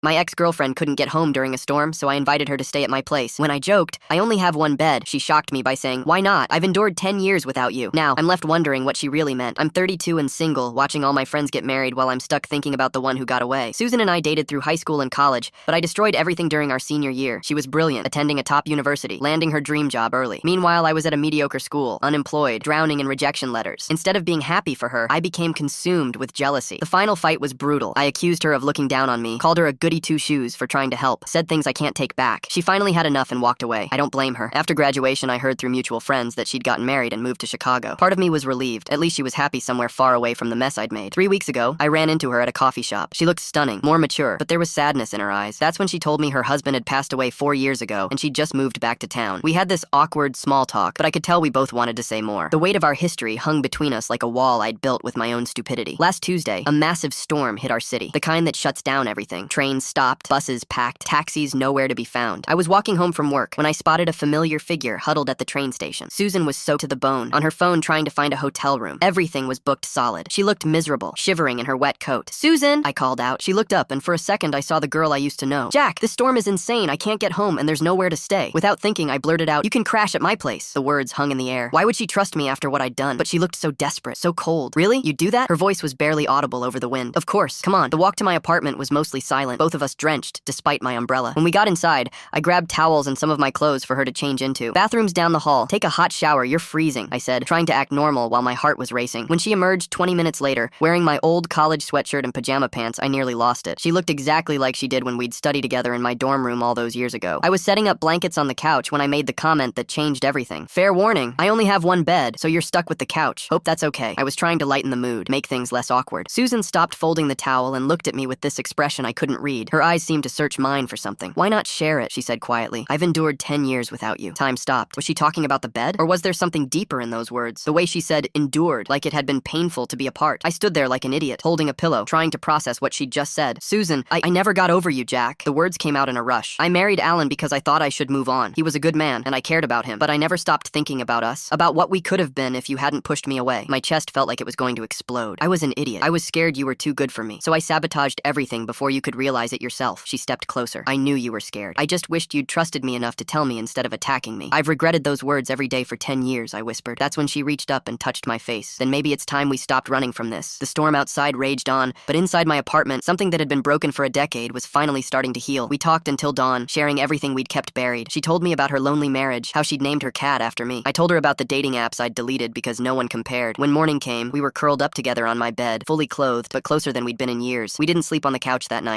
My ex-girlfriend couldn't get home during a storm, so I invited her to stay at my place. When I joked, "I only have one bed," she shocked me by saying, "Why not? I've endured 10 years without you." Now, I'm left wondering what she really meant. I'm 32 and single, watching all my friends get married while I'm stuck thinking about the one who got away. Susan and I dated through high school and college, but I destroyed everything during our senior year. She was brilliant, attending a top university, landing her dream job early. Meanwhile, I was at a mediocre school, unemployed, drowning in rejection letters. Instead of being happy for her, I became consumed with jealousy. The final fight was brutal. I accused her of looking down on me, called her a goody two-shoes for trying to help, said things I can't take back. She finally had enough and walked away. I don't blame her. After graduation, I heard through mutual friends that she'd gotten married and moved to Chicago. Part of me was relieved. At least she was happy somewhere far away from the mess I'd made. 3 weeks ago, I ran into her at a coffee shop. She looked stunning, more mature, but there was sadness in her eyes. That's when she told me her husband had passed away 4 years ago, and she'd just moved back to town. We had this awkward small talk, but I could tell we both wanted to say more. The weight of our history hung between us like a wall I'd built with my own stupidity. Last Tuesday, a massive storm hit our city, the kind that shuts down everything. Trains stopped, buses packed, taxis nowhere to be found. I was walking home from work when I spotted a familiar figure huddled at the train station. Susan was soaked to the bone, on her phone trying to find a hotel room. Everything was booked solid. She looked miserable, shivering in her wet coat. "Susan!" I called out. She looked up, and for a second I saw the girl I used to know. "Jack, this storm is insane. I can't get home, and there's nowhere to stay." Without thinking, I blurted out, "You can crash at my place." The words hung in the air. Why would she trust me after what I'd done? But she looked so desperate, so cold. "Really? You'd do that?" Her voice was barely audible over the wind. "Of course. Come on." The walk to my apartment was mostly silent, both of us drenched, despite my umbrella. When we got inside, I grabbed towels and some of my clothes for her to change into. "Bathroom's down the hall. Take a hot shower. You're freezing," I said, trying to act normal while my heart was racing. When she emerged 20 minutes later, wearing my old college sweatshirt and pajama pants, I nearly lost it. She looked exactly like she did when we'd studied together in my dorm room all those years ago. I was setting up blankets on the couch when I made the comment that changed everything. "Fair warning, I only have one bed, so you're stuck with the couch. Hope that's okay." I was trying to lighten the mood, make things less awkward. Susan stopped folding the towel and looked at me with this expression I couldn't read. Her eyes seemed to search mine for something. "Why not share it?" she said quietly. "I've endured 10 years without you." Time stopped. Was she talking about the bed? Or was there something deeper in those words? The way she said endured, like it had been painful to be apart. I stood there like an idiot, holding a pillow, trying to process what she'd just said. "Susan, I never got over you, Jack." The words came out in a rush. "I married Alan because I thought I should move on. He was a good man, and I cared about him. But I never stopped thinking about us, about what we could have been if you hadn't pushed me away." My chest felt like it was going to explode. I was an idiot. I was scared you were too good for me. So I sabotaged everything before you could realize it yourself. She stepped closer. "I knew you were scared. I just wished you'd trusted me enough to tell me instead of attacking me." "I've regretted those words every day for 10 years, I whispered. That's when she reached up and touched my face. "Then maybe it's time we stopped running from this." The storm outside raged on, but inside my apartment, something that had been broken for a decade was finally starting to heal. We talked until dawn, sharing everything we'd kept buried. She told me about her lonely marriage, how she'd named her cat after me. I told her about the dating apps I'd deleted because no one compared. When morning came, we were curled up together on my bed, fully clothed, but closer than we'd been in years. We didn't sleep on the couch that night.